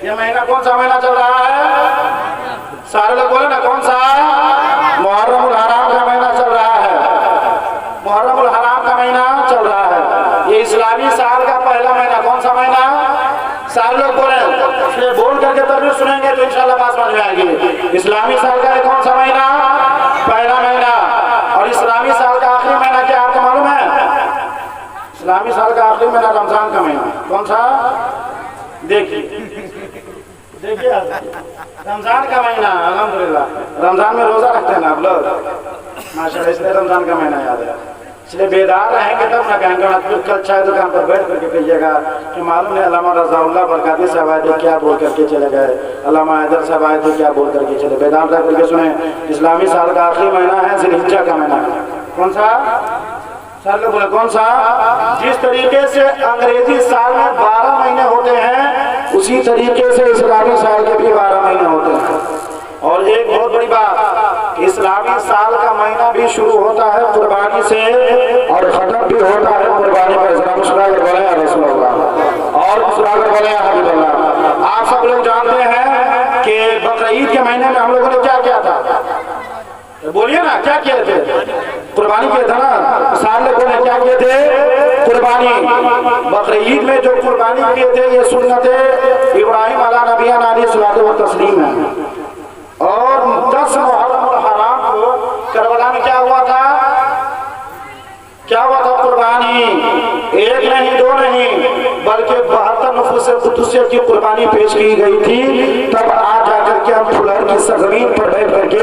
ये महीना कौन सा महीना चल रहा है? सारे लोग बोले ना कौन सा? मुहर्रमुल हराम का महीना चल रहा है। मुहर्रमुल हराम का महीना चल रहा है। ये इस्लामी साल का पहला महीना। कौन सा महीना? सारे लोग बोले, इसलिए बोल करके तब सुनेंगे तो इंशाल्लाह बात समझ में आएगी। इस्लामी साल का कौन सा महीना? पहला महीना। और इस्लामी साल का आखिरी महीना क्या आपको मालूम है? इस्लामी साल का आखिरी महीना रमजान का महीना। कौन सा? देखिए रमजान का महीना। अल्हम्दुलिल्लाह रमजान में रोजा रखते हैं ना आप लोग, माशाल्लाह, इसलिए रमजान का महीना याद है। इसलिए बेदार रहेंगे तब ना कहेंगे। कल चाय दुकान पर बैठ करके कहिएगा कि मालूम है अल्लामा रज़ाउल्लाह बरकाती साहब आए थे, क्या बोल करके चले गए, अल्लामा हैदर साहब आए थे, क्या बोल करके चले। बेदार रह करके सुने। इस्लामी साल का आखिरी महीना है ज़िलहिज्जा का महीना। कौन सा? सर लोग बोले कौन सा? जिस तरीके से अंग्रेजी साल में 12 महीने होते हैं, उसी तरीके से इस्लामी साल के भी 12 महीने होते हैं। और एक बहुत बड़ी बात, इस्लामी साल का महीना भी शुरू होता है कुर्बानी से और खत्म भी होता है कुर्बानी पर। और आप सब लोग जानते हैं कि बकरीद के महीने में हम लोगों ने क्या किया था? बोलिए ना, क्या किए थे? कुर्बानी किए थे ना। साल लोगों ने क्या किए थे? कुर्बानी। बकरीद में जो कुर्बानी किए थे ये सुन्नत इब्राहिम अला नबिय्यना अलैहि व तस्लीम है। और 10 मुहर्रमुल हराम को करबला में क्या हुआ था? क्या हुआ था? कुर्बानी। एक नहीं, दो नहीं, बल्कि 72 नफूस कुदुसियत की कुर्बानी पेश की गई थी। तब आज जाकर के हम फुलहर की सरजमीन पर बैठ करके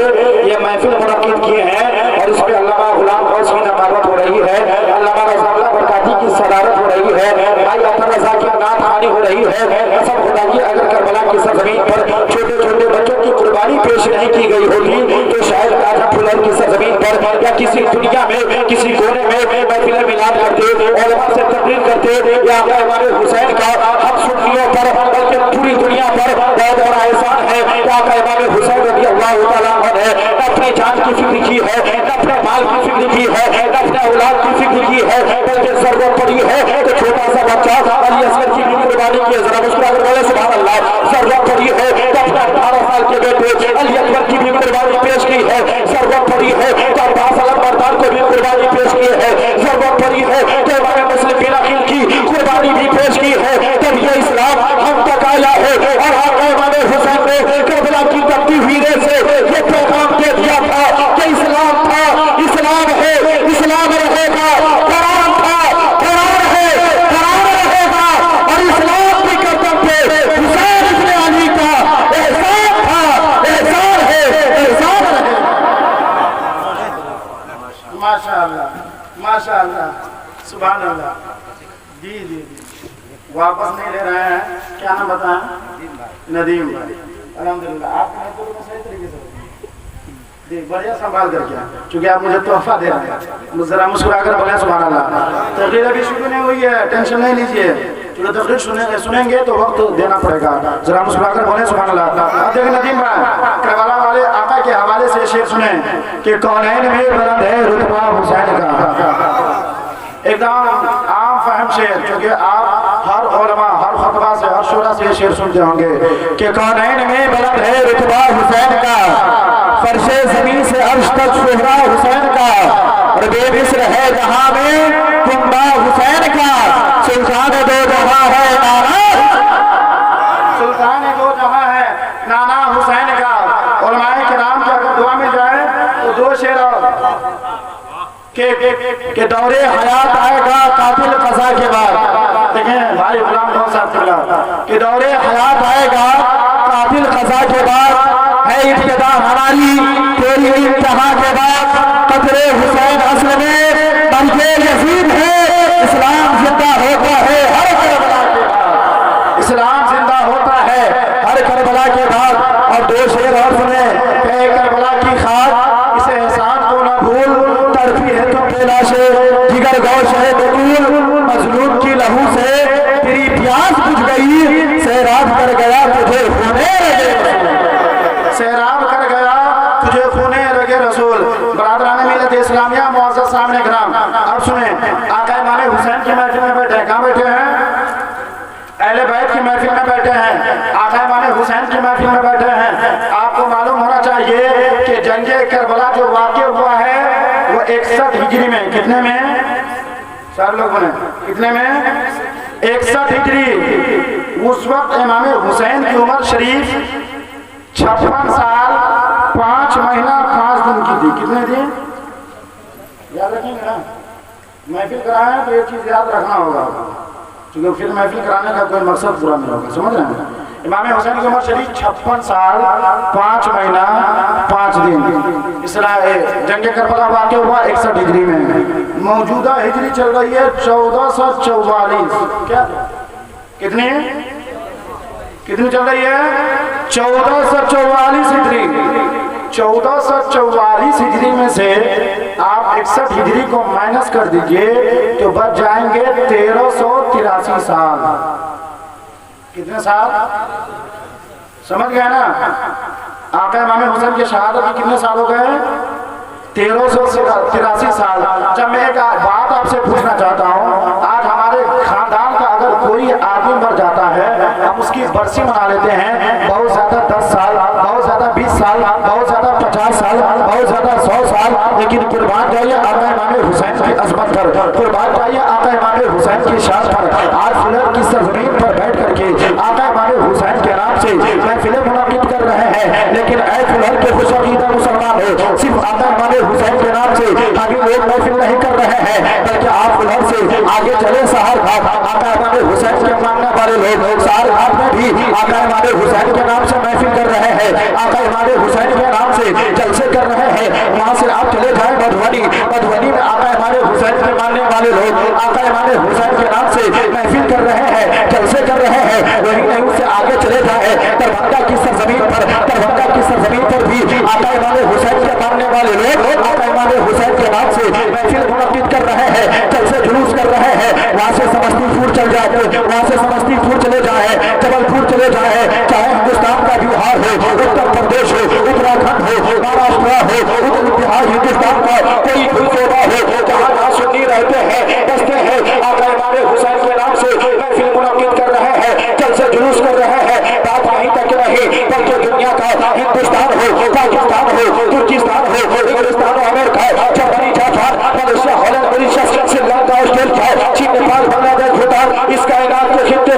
ये महफिल मुनक्किद किए हैं और इस पे अल्लामा गुलाम गौस की नमावत हो रही है, अल्लामा रज़ाउल्लाह बरकाती की सदारत हो रही है, भाई अतर रज़ा की नात खानी हो रही है। कसम खुदा की अगर करबला की सरजमीन पर छोटे छोटे बच्चों की कुर्बानी पेश नहीं की गई होती तो शायद आज हम फुलहर की सरजमीन पर या किसी दुनिया में किसी कोने में महफिल मिलाद करते, उलमा से तकरीर करते या हमारे हुसैन का हक सुन्नियों पर बल्कि पूरी दुनिया पर बहुत बड़ा एहसान है कि हमारे हुसैन रज़ी अल्लाह तआला अन्हु ने अपनी जान की फिक्र की है, अपने माल की फिक्र की है, अपने औलाद की फिक्र की है, बल्कि जरूरत पड़ी है तो छोटा सा बच्चा अली असगर की कुर्बानी की, जरा मुस्कुरा कर बोले सुभान अल्लाह। जरूरत पड़ी है तो अपने 18 साल के बेटे अली अकबर की भी कुर्बानी पेश की है। जरूरत पड़ी है तो अब्बास अलम बरदान को भी कुर्बानी पेश की है। जरूरत पड़ी है तो हमारे मुस्लिम बिन अकील की कुर्बानी भी पेश की है। तब ये इस्लाम हम तक आया है और हमारे हुसैन ने करबला की तपती हुई से ये पैगाम दे दिया था कि इस्लाम था, इस्लाम है, इस्लाम रहेगा, कुरान था, कुरान है, कुरान रहेगा। और इस्लाम की कसम पे हुसैन इब्ने अली का एहसान था, एहसान है, एहसान रहेगा। माशाअल्लाह, माशाअल्लाह, सुभान अल्लाह। जी जी जी, वापस नहीं ले रहे हैं। क्या नाम बताएं? नदीम भाई। अल्हम्दुलिल्लाह आपने तो सही तरीके से देख बढ़िया संभाल करके, क्योंकि आप मुझे तोहफा दे रहे हैं। जरा मुस्कुरा कर बोले सुभान अल्लाह। तकरीर अभी शुरू नहीं हुई है, टेंशन नहीं लीजिए। तो तकरीर सुनेंगे तो वक्त देना पड़ेगा। जरा मुस्कुरा कर बोले सुभान अल्लाह। अब देखिए नदीम भाई, करबला वाले आका के हवाले से शेर सुने कि कौनैन में बुलंद है रुतबा हुसैन का। एकदम आम फहम शेर, क्योंकि आप हर उलमा हर खुतबा से हर शुरा से शेर सुनते होंगे कि कौनैन में बुलंद है रुतबा हुसैन का, फर्शे ज़मीन से अर्श तक शोहरा हुसैन का, और बेमिस्र है जहां में कुंबा हुसैन का। सुल्तान दो जहां है नाना, सुल्तान दो जहां है नाना हुसैन का। उलमाए किराम की अगर दुआ में जाए तो 2 शेर के दौरे हयात आएगा कातिल कज़ा के बाद। देखें भाई गुलाम गौस साहब के दौरे हयात आएगा कातिल कज़ा के बाद, है इब्तिदा हमारी तेरी इंतहा के बाद। कतरे हुसैन असल में बनके यजीद है, इस्लाम जिंदा होता है हर करबला के बाद, इस्लाम जिंदा होता है हर करबला के बाद। और 2 शेर और सुने, करबला की खाक इस एहसान को न भूल, तड़पी है तुम बेलाशे जिगर गौश है बतूल, मजलूम की लहू से तेरी प्यास बुझ गई, सैराब कर गया तुझे खूने रगे, सैराब कर गया तुझे खूने रगे रसूल। बरादरान मिल्लत इस्लामिया मुअज़्ज़ज़ सामने किराम, अब सुने आका माले हुसैन की महफिल में बैठे, कहाँ बैठे हैं? अहले बैत की महफिल में बैठे हैं। आका हुसैन की महफिल में बैठे हैं। आपको मालूम होना चाहिए कि जंगे करबला जो वाक़या हुआ है वो 61 हिजरी में, कितने में? चार लोग बने, कितने में? 61 हिजरी। उस वक्त इमाम हुसैन की उम्र शरीफ 56 साल 5 महीना 5 दिन की थी। कितने दिन? याद रखेंगे ना, महफिल कराएं तो ये चीज़ याद रखना होगा, क्योंकि फिर महफिल कराने का कोई मकसद पूरा नहीं होगा। समझ रहे हैं? इमाम हुसैन की उम्र शरीफ 56 साल 5 महीना 5 दिन। इसलिए जंग करबला वाक़या हुआ 61 हिजरी में। मौजूदा हिजरी चल रही है 1444। क्या कितनी चल रही है? 1444 हिजरी। 1444 हिजरी में से आप 61 हिजरी को माइनस कर दीजिए तो बच जाएंगे 1383 साल। कितने साल? समझ गए ना? आका इमाम हुसैन के शहादत के कितने साल हो गए? 1383 साल। जब मैं एक बात आपसे पूछना चाहता हूँ, आज हमारे खानदान का अगर कोई आदमी मर जाता है, हम उसकी बरसी मना लेते हैं, बहुत ज्यादा 10 साल, बहुत ज्यादा 20 साल, बहुत ज्यादा 50 साल, बहुत ज्यादा 100 साल, लेकिन कुर्बान जाइए आका इमाम हुसैन की अजमत पर, कुर्बान जाइए आका इमाम हुसैन की शान पर। आज फिलर की सरजमीन पर बैठ करके आका इमाम हुसैन के नाम से महफिलें मुनाकिद कर रहे हैं, लेकिन ऐ फिलर के खुशअक़ीदा मुसलमान हो, सिर्फ आका इमाम हुसैन के नाम से अभी लोग महफिल नहीं कर रहे हैं, बल्कि आप फिलहाल से आगे चले सहर घाट, आका इमाम हुसैन के मानने वाले लोग सहर घाट में भी आका इमाम हुसैन के नाम से महफिल कर रहे हैं, आका इमाम हुसैन के नाम से जलसे कर रहे हैं। वहाँ से आप चले जाए मधुबनी, मधुबनी में आका इमाम हुसैन के मानने वाले लोग आका इमाम हुसैन के नाम से महफिल कर रहे हैं, जलसे कर रहे हैं। वही नहीं, उससे आगे चले जाए दरभंगा की सरजमीन पर, दरभंगा की सरजमीन पर भी आका इमाम हुसैन के मानने वाले लोग आका इमाम हुसैन के नाम से महफिल मुनक्किद कर रहे हैं, जलसे जुलूस कर रहे हैं। वहाँ से समस्तीपुर चल जाए, वहाँ से समस्तीपुर चले जाए, जबलपुर चले जाए, चाहे हिंदुस्तान का बिहार हो, उत्तर प्रदेश हो, उत्तराखंड हो, महाराष्ट्र हो, बिहार हिंदुस्तान का कोई भी सूबा हो, जहाँ जहाँ सुन्नी रहते हैं, बसते हैं, आका इमाम हुसैन के नाम से महफिल मुनक्किद कर रहे हैं, जलसे जुलूस कर रहे हैं। बात वहीं तक नहीं, बल्कि दुनिया का हिंदुस्तान हो, पाकिस्तान हो, तुर्किस्तान हो, इंग्लिस्तान हो, America, Germany, Japan, Malaysia, Holland, Mauritius, Sri Lanka, Australia, चीन, नेपाल, बांग्लादेश, भूटान, इस कायनात के खित्ते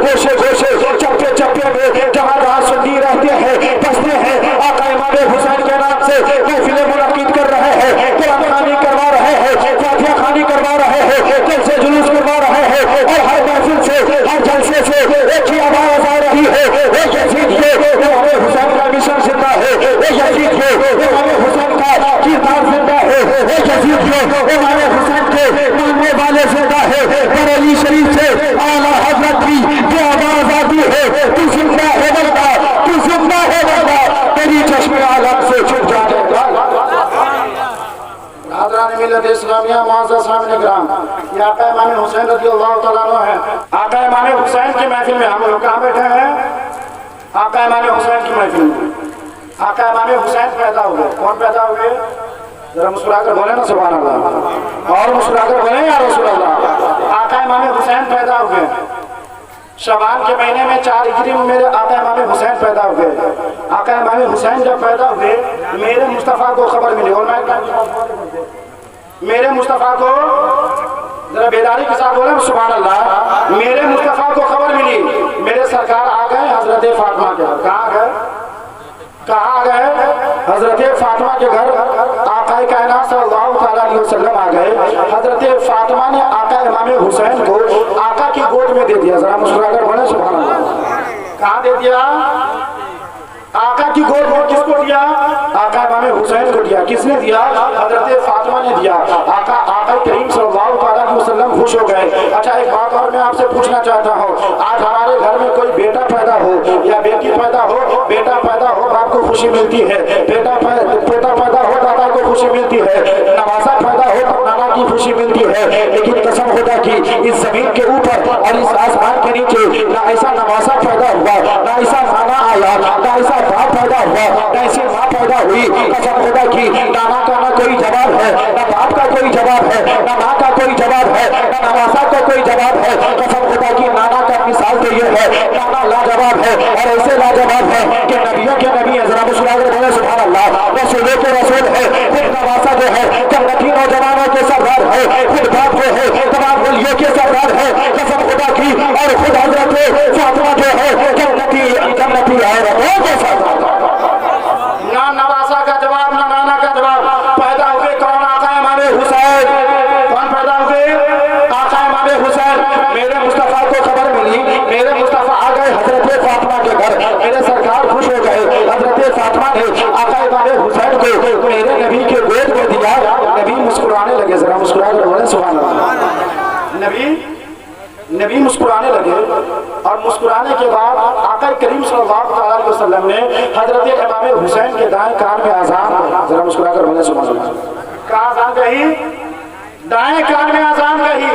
गोशे गोशे चप्पे चप्पे में जहाँ जहाँ सुन्नी रहते हैं, बसते हैं, आका इमाम हुसैन के नाम से महफिलें मुनक्किद कर रहे हैं, कुरान खानी करवा रहे हैं, फातिहा खानी करवा रहे हैं, जलसे जुलूस करवा रहे हैं, और हर महफिल से, हर जलसे से एक ही आवाज आ रही है, एक यजीद के इमाम हुसैन का मिशन जिंदा है, एक यजीद के इमाम हुसैन का किरदार जिंदा है, एक यजीद के इमाम हुसैन के मानने वाले जिंदा है। बरेली शरीफ से आला हजरत की जो आवाज आती है, तू जिंदा है बंदा, तू जिंदा है बंदा, तेरी चश्मे आलम से छुप जाएगा। मिल्लत इस्लामिया मुअज़्ज़ज़ सामने ग्राम, ये आका इमाम हुसैन रज़ियल्लाहु तआला अन्हु है। आका इमाम हुसैन की महफिल में हम लोग कहाँ बैठे हैं? आका इमाम हुसैन की महफिल में। आका इमाम हुसैन पैदा हुए। कौन पैदा हुए? जरा मुस्कुराकर बोले ना सुभान अल्लाह, और मुस्कुराकर बोले या रसूल अल्लाह। आका इमाम हुसैन पैदा हुए शबान के महीने में 4 हिजरी में मेरे आका इमाम हुसैन पैदा हुए। आका इमाम हुसैन जब पैदा हुए, मेरे मुस्तफ़ा को खबर मिली, और मैं मेरे मुस्तफ़ा को, जरा बेदारी के साथ बोले सुभान अल्लाह, मेरे मुस्तफ़ा को खबर मिली, मेरे सरकार आ गए हजरत फातिमा के घर। कहाँ गए? कहाँ गए? हजरत फातिमा के घर। आका कायनात सल्लल्लाहु अलैहि वसल्लम आ गए। हजरत फातिमा ने आका इमाम हुसैन को आका की गोद में दे दिया। जरा मुस्कुराकर बोले सुभान अल्लाह। कहाँ दे दिया? आका की गोद में। किसको दिया? आका इमाम हुसैन को दिया। किसने दिया? हजरत फातिमा ने दिया। आका करीम सल्लल्लाहु अलैहि वसल्लम खुश हो गए। अच्छा, एक बात और मैं आपसे पूछना चाहता हूँ, आज हमारे घर में कोई बेटा पैदा हो या बेटी पैदा हो, बेटा पैदा हो बाप को खुशी मिलती है, बेटा पैदा हो दादा को खुशी मिलती है, नवासा पैदा हो तो नाना की खुशी मिलती है। लेकिन कसम खुदा की इस जमीन के ऊपर और इस आसमान के नीचे ना ऐसा नवासा पैदा हुआ, ना ऐसा नाना आया, ना ऐसा बाप पैदा हुआ, ना ऐसी माँ पैदा हुई। कसम खुदा की नाना का ना कोई जवाब है, ना बाप का कोई जवाब है, ना माँ का कोई जवाब है, ना नवासा का कोई जवाब है। कसम खुदा की नाना का मिसाल तो ये है, नाना लाजवाब है और ऐसे लाजवाब है कि नबियों के नबी है। जरा मुस्कुराकर बोले सुभान अल्लाह। रसूलों के रसूल है, खुद नवासा जो है जन्नती नौजवानों के सरदार है, खुद बाप जो है तमाम वलियों के सरदार है, कसम खुदा की। और खुद हजरत फातिमा जो है जन्नती औरतों के सरदार। ना नवासा का जवाब ना नाना का जवाब। पैदा हुए कौन? आका इमाम हुसैन। कौन पैदा हुए? आका इमाम हुसैन। मेरे मुस्तफा को खबर मिली, मेरे मुस्तफा आ गए हजरत फातिमा के घर, मेरे सरकार खुश हो गए। हजरत फातिमा ने आका इमाम हुसैन को मेरे नबी के गोद में दिया। नबी मुस्कुराने लगे। जरा मुस्कुरा कर बोले सुभान अल्लाह। नबी मुस्कुराने लगे और मुस्कुराने के बाद आका करीम सल्लल्लाहु अलैहि वसल्लम ने हजरत इमाम हुसैन के दाएं कान में आजान, जरा मुस्कुरा कर बोले सुभान अल्लाह। का आजान कही? दाएं कान में आजान कही।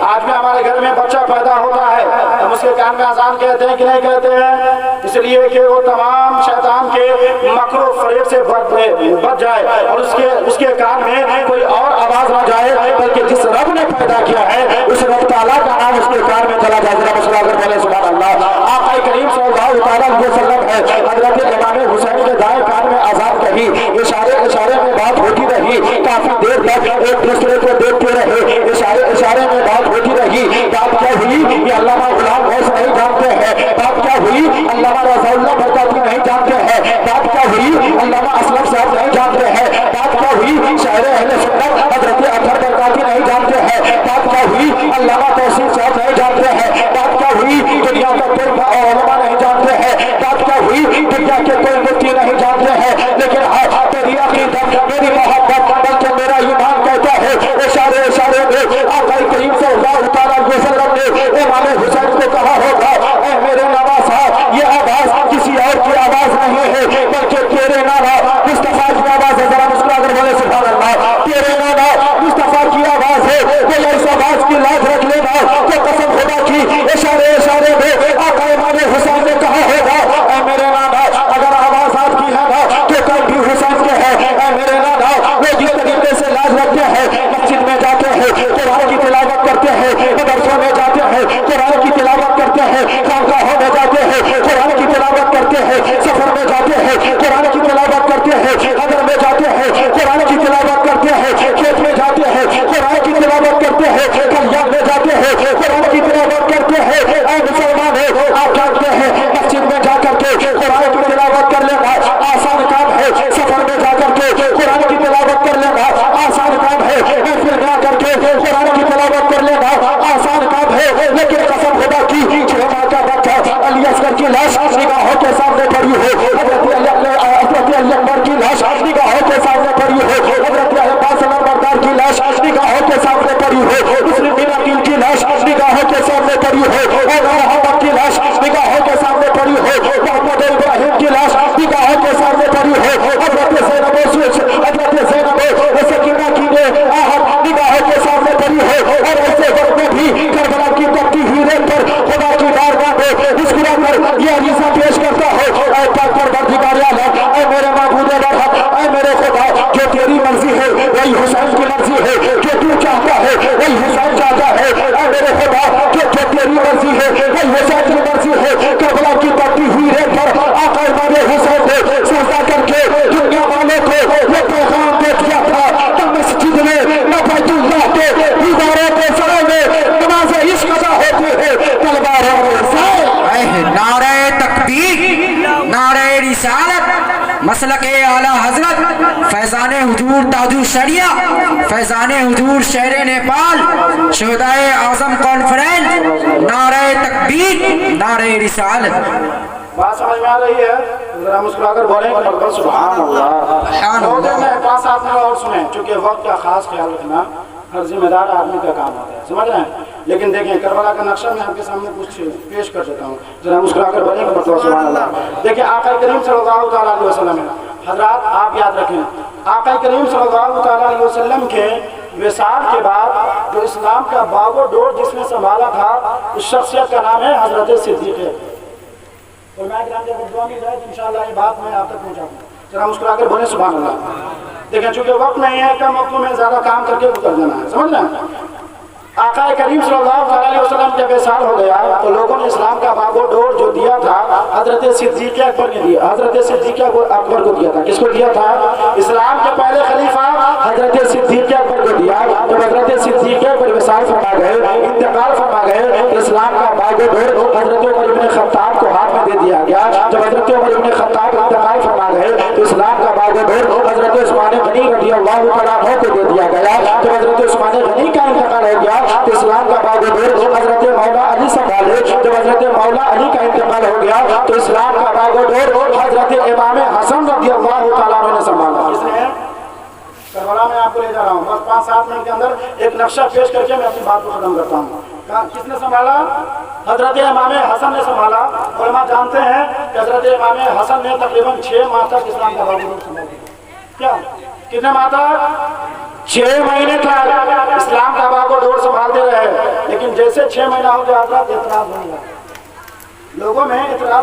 आज में हमारे घर में बच्चा पैदा होता है, हम उसके कान में आजान कहते हैं कि नहीं कहते हैं? इसलिए कि वो तमाम शैतान के मकरो फरेब से बच जाए और उसके कान में कोई और आवाज ना जाए, बल्कि जिस रब ने पैदा किया है उस रब ताला का नाम उसके कान में चला जाए। जरा मुस्कुरा कर बोले सुभान अल्लाह। आका करीम सल्लल्लाहु अलैहि वसल्लम है, हजरत इमाम हुसैन के दाएं कान में आजान कही। इशारे में बात होती रही, काफी देर तक एक दूसरे को देखते रहे। इशारे में बात होती रही। बात क्या हुई ये अल्लामा गुलाम गौस नहीं जानते हैं। बात क्या हुई अल्लामा रज़ाउल्लाह बरकाती नहीं जानते हैं। बात क्या हुई अल्लामा असलम साहब नहीं जानते हैं। बात क्या हुई शायर अहले सुन्नत हजरत अतहर बरकाती नहीं जानते हैं। बात क्या हुई अल्लामा तौसीफ साहब नहीं जानते हैं। बात क्या हुई दुनिया का कोई उलमा नहीं जानते हैं। बात क्या हुई दुनिया के कोई मुफ्ती नहीं जानते हैं। लेकिन हाँ तेरी अकीदत, मेरी मोहब्बत, बल्कि मेरा ईमान कहता है इशारे में आका करीम सल्लल्लाहु अलैहि वसल्लम ने इमाम हुसैन को कहा होगा, ऐ मेरे नवासा, ये आवाज किसी और की आवाज नहीं है बल्कि तेरे नाना मुस्तफा की आवाज है। जरा मुस्कुरा कर बोले सुभान अल्लाह। तेरे नाना मुस्तफा की आवाज है। कोई ऐसी आवाज की लाज रख लेना तो कसम खुदा की इशारे में आका इमाम हुसैन ने कहा होगा, ऐ मेरे नाना अगर आवाज आपकी है ना तो कल भी हुसैन के है। ऐ मेरे नाना वो जिस तरीके से लाज रखते हैं, मस्जिद में जाते हैं कुरान की तिलावत करते हैं, मदरसों में जाते हैं कुरान की तिलावत करते हैं, खानकाहों में जाते हैं कुरान की तिलावत करते हैं, सफर में जाते हैं कुरान की तिलावत करते हैं, हदर में जाते हैं कुरान की तिलावत करते हैं, खेत में जाते हैं कुरान की तिलावत करते हैं, कल्याण में जाते हैं कुरान की तिलावत करते हैं। ऐ मुसलमान है, आप जानते हैं मस्जिद में जाकर के कुरान की तिलावत कर लेना आसान काम है। सफर में जाकर के कुरान की तिलावत कर लेना आसान काम है। महफिल में आकर के कुरान की तिलावत कर लेना आसान काम है। लेकिन कसम खुदा की छोटा का बच्चा अली असगर की लाश निगाहों के सामने पड़ी हो, हजरत अली अकबर की लाश निगाहों के सामने पड़ी हो, हजरत अब्बास बरदार की लाश निगाहों के सामने पड़ी हो, मुस्लिम बिन अकील की लाश निगाहों के सामने पड़ी हो, और मोहम्मद की लाश निगाहों के सामने पड़ी हो, मोहम्मद इब्राहिम की लाश निगाहों के सामने पड़ी हो, हजरत ज़ैनब सकीना की निगाहों के सामने पड़ी हो। और ऐसे वक्त में भी करबला की तपती हुई रेत पर खुदा की बारगाह में मुस्कुरा कर ये अजीज़ा पेश करता है, ऐ पाक परवरदिगार आलम, ऐ मेरे माबूद बरहक, ऐ मेरे खुदा, जो तेरी मर्जी है वही हुसैन की मर्जी है, जो तू चाहता है वही हुसैन चाहता है। ऐ मेरे खुदा, जो तेरी मर्जी है वही हुसैन की मर्जी है। करबला की तपती हुई रेत पर आका इमाम हुसैन ने सजदा करके दुनिया वालों को ये पैगाम दे दिया था कि मस्जिद में बैतुल्लाह के दीवारों के सरों में नमाज़ इश्क अदा होती है, तलवारों से नारे तकबीर, नारे रिसालत, मसलके आला हजरत फैजान हुजूर ताजु शरिया, फैजान हुजूर शहर नेपाल, शहदाए आजम कॉन्फ्रेंस, नारे तकबीर, नारे रिसालत। बात समझ में आ रही है? जरा मुस्कुराकर बोलें सुभान अल्लाह। पास आपने और सुने, चूंकि वक्त का खास ख्याल रखना हर जिम्मेदार आदमी का काम होता है, समझ रहे हैं? लेकिन देखें करबला का नक्शा मैं आपके सामने कुछ पेश कर देता हूँ, जरा मुस्कुराकर बोलें सुभान अल्लाह। देखिए आका करीम सल्लल्लाहु अलैहि वसल्लम हजरात, आप याद रखें आका करीम सल्लल्लाहु अलैहि वसल्लम के विसाल के बाद जो इस्लाम का बागो डोर जिसने संभाला था उस शख्सियत का नाम है हजरत सिद्दीक़। और मैं दुआ में जाए इंशाअल्लाह ये बात मैं आप तक पहुँचाऊँगा। जरा मुस्कुराकर बोले सुभान अल्लाह। देखिए चूंकि वक्त नहीं है, कम वक्त में ज़्यादा काम करके कर देना है, समझ लें। आका करीम सल्लल्लाहु अलैहि वसल्लम जब साल हो गया तो लोगों ने इस्लाम का बागो डोर जो दिया था हजरत सिद्दीक अकबर ने दिया। हजरत सिद्दीक अकबर को दिया था। किसको दिया था? इस्लाम के पहले खलीफा हजरत सिद्दीक अकबर को दिया। जब हजरत सिद्दीक अकबर विसाल फरमा गए, इंतकाल फरमा गए, तो इस्लाम का बागो डोर हजरत उमर इब्न खत्ताब को हाथ में दे दिया गया। जब हजरत उमर इब्न खत्ताब इंतकाल फरमा गए तो इस्लाम का बागो डोर हजरत उस्मान गनी रज़ियल्लाहु तआला अन्हु को दे दिया गया। जब हजरत उस्मान गनी का इंतकाल हो गया तो इस्लाम का बागो डोर हजरत मौला अली संभाले। जब हजरत मौला अली का इंतकाल हो गया तो इस्लाम का बागो डोर हजरत इमाम हसन रज़ियल्लाहु तआला अन्हु ने संभाला। किसने? करबला में आपको ले जा रहा हूँ। बस 5-7 मिनट के अंदर एक नक्शा पेश करके मैं अपनी बात को खत्म करता हूँ। किसने संभाला? हजरत इमाम हसन ने संभाला। उलमा जानते हैं कि हजरत इमाम हसन ने तकरीबन 6 माह तक इस्लाम का बागो डोर संभाला। क्या कितने माह तक? 6 महीने तक इस्लाम का बागो डोर संभालते रहे। लेकिन जैसे 6 महीना हो गया था, एतराज होने लगा लोगों में। एतराज